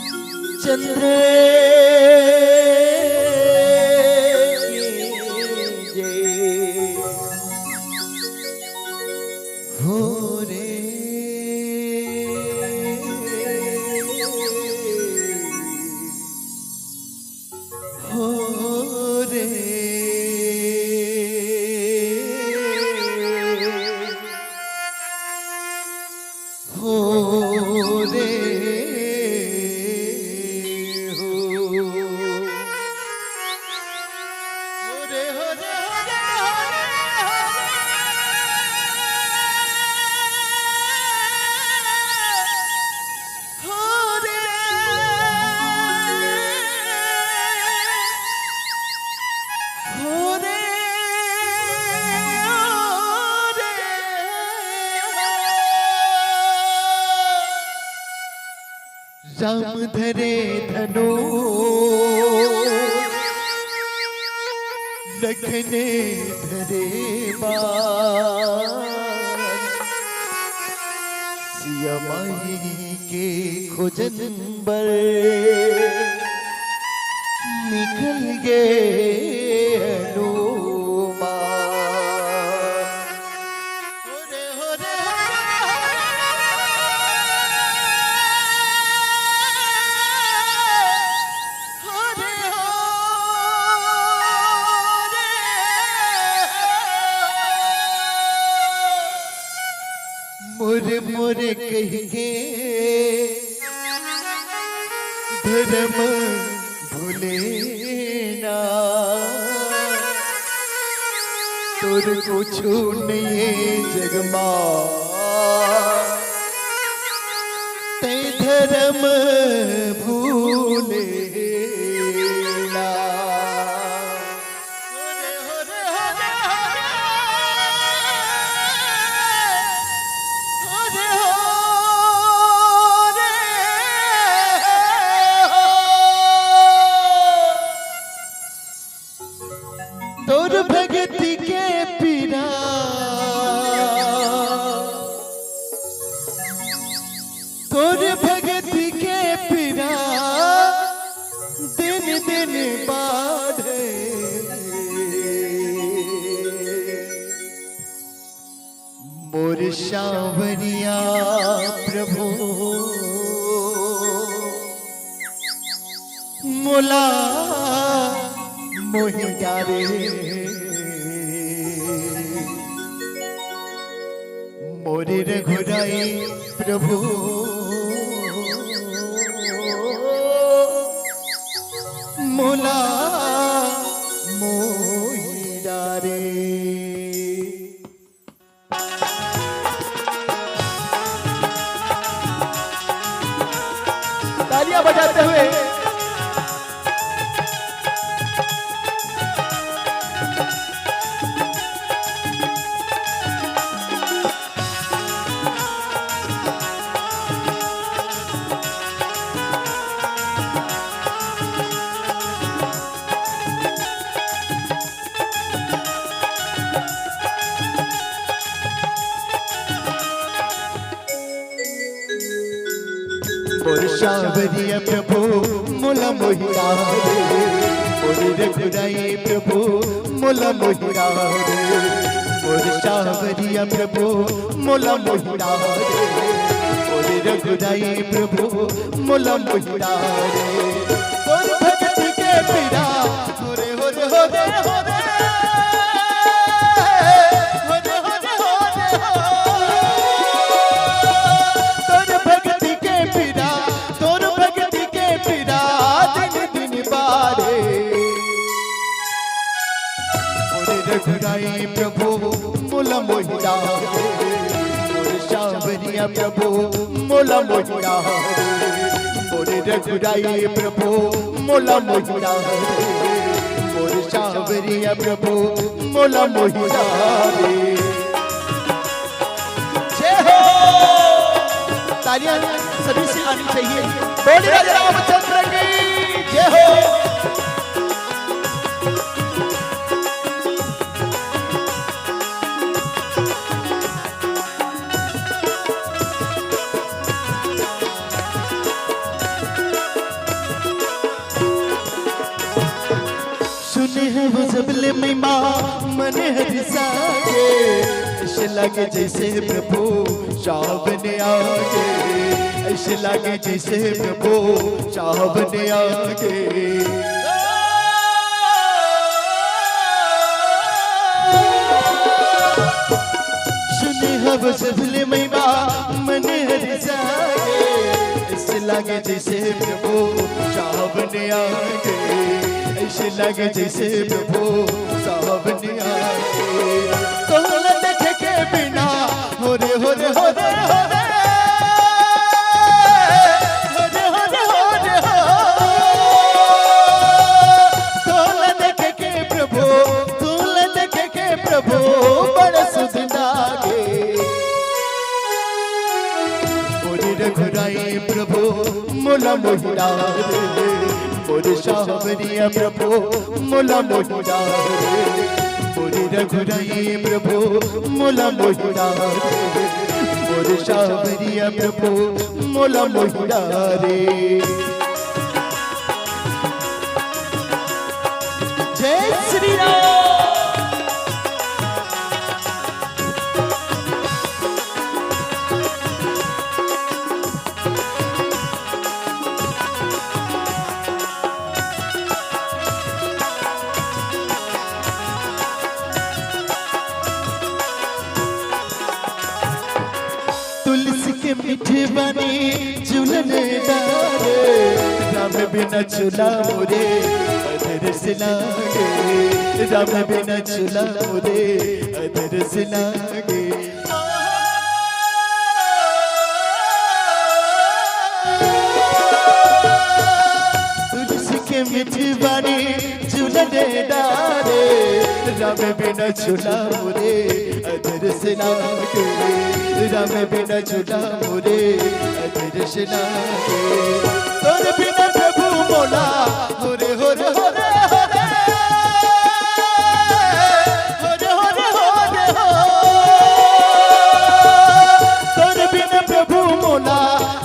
रामचंद्र हो रे हो रे हो रे राम धरे धनो लखने धरे बाण सिया माही के खोजन बर निकल गए मोरे मोरे कहिए धर्म भूले ना तोर कुछ नहीं जगमा ते धर्म भूले ना तोर भगति के पीरा तोर भगति के पीरा दिन दिन बाढ़े मोर सांवरिया प्रभु मोला मोहिया रे मोरे रघुराई प्रभु मोला मोहिया रे। तालियां बजाते हुए मोर सांवरिया प्रभु मोला मोहिया रे मोर रघुराई प्रभु मोला मोहिया रे मोर सांवरिया प्रभु मोला मोहिया रे मोर रघुराई प्रभु मोला मोहिया रे तोर भक्ति के पीरा होरे होरे होरे होरे रघुराई प्रभु मोला मोहिया रे मोर सांवरिया प्रभु मोला मोहिया रे मोर रघुराई प्रभु मोला मोहिया रे मोर सांवरिया प्रभु मोला मोहिया रे। जय हो। तालियां सभी से आनी चाहिए। बोलिए राजा रामचंद्र की जय हो। सबले महिमा मन हरिसागे, ऐसे लागे जैसे प्रभु सावन आगे, ऐसे लागे जैसे प्रभु सावन आगे। सुने हव सबले महिमा मन हरिसागे, ऐसे लागे जैसे प्रभु सावन आगे, ऐसे लागे जैसे प्रभु सावन आगे। तोला देखे के बिना हो रे हो रे हो रे हो रे हो रे हो रे हो रे हो। तोला देखे के प्रभु, तोला देखे के प्रभु बड़ा सुध लागे। मोरे रघुराई प्रभु मोला मोहिड़ा रे, मोरे सावरिया प्रभु मोला मोहिड़ा रे, मोरे रघुराई प्रभु मोला मोहिड़ा रे, मोरे सावरिया प्रभु मोला मोहिड़ा रे। जय श्री राम। तुलसी के मीठे बनी झूलन डारे, राम बिना झूला मोरे अधर से लागे, राम बिना झूला मोरे अधर से लागे। तुलसी के मीठे बनी झूलन डारे, राम बिना झूला मोरे अधर से लागे, राम बिना झूला मोरे अधर से लागे। तोर बिना प्रभु मोला होरे होरे होरे होरे होरे होरे होरे हो। तोर बिना प्रभु मोला,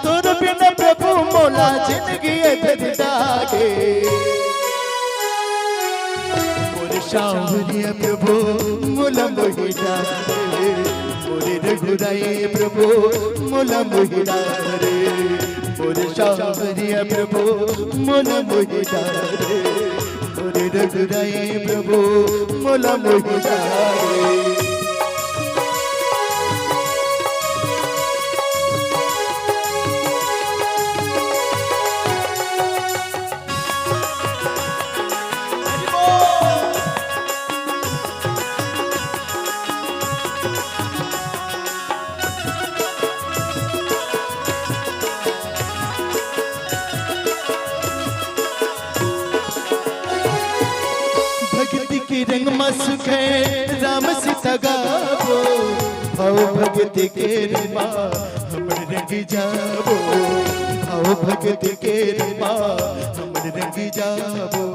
तोर बिना प्रभु मोला जिंदगी अधर लागे। मोरे सावरिया प्रभु मोला मोहिड़ा रे, मोरे रघुराई प्रभु मोला मोहिड़ा रे, मोरे सावरिया प्रभु मोला मोहिड़ा रे, मोरे रघुराई प्रभु मोला मोहिड़ा रे। भक्ति की रंग मसुख है राम सीता गावो, भाव भक्ति के रमा हमर रंग जाबो, भाव भक्ति के रमा हमर रंग जाबो।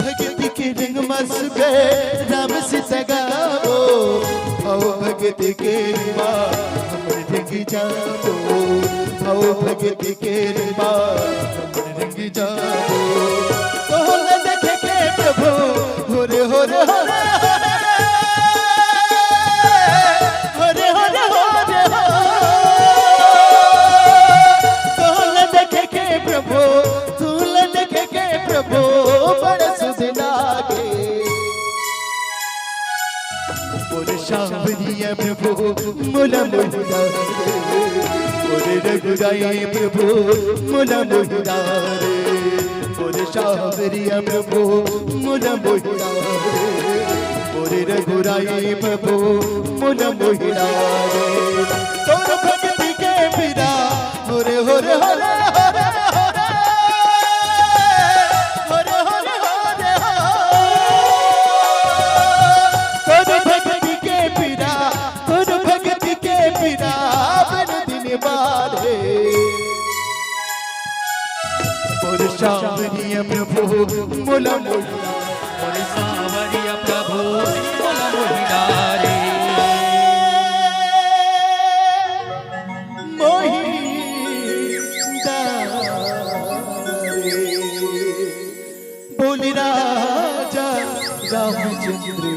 भक्ति के रंग मसुख है राम सीता गावो, भाव भक्ति के रमा हमर रंग जाबो, भाव भक्ति के रमा हमर रंग जाबो। तोला देखे के प्रभु होरे होरे होरे होरे होरे होरे हो। तोला देखे के प्रभु, तोला देखे के प्रभु बड़ा सुध लागे। मोरे सावरिया प्रभु मोला मोहिड़ा रे, मोरे रघुराई प्रभु मोला मोहिड़ा रे, मोरे सावरिया प्रभु मोला मोहिड़ा रे, मोरे रघुराई प्रभु मोला मोहिड़ा रे। तोर भक्ति के बिना होरे होरे होरे होरे होरे होरे हो। तोर भक्ति के बिना, तोर भक्ति के बिना बन दिन बारे। मोरे सावरिया प्रभु मोला मोहिड़ा, मोरे सावरिया प्रभु मोला मोहिड़ा रे। मोहिड़ा रामचंद्र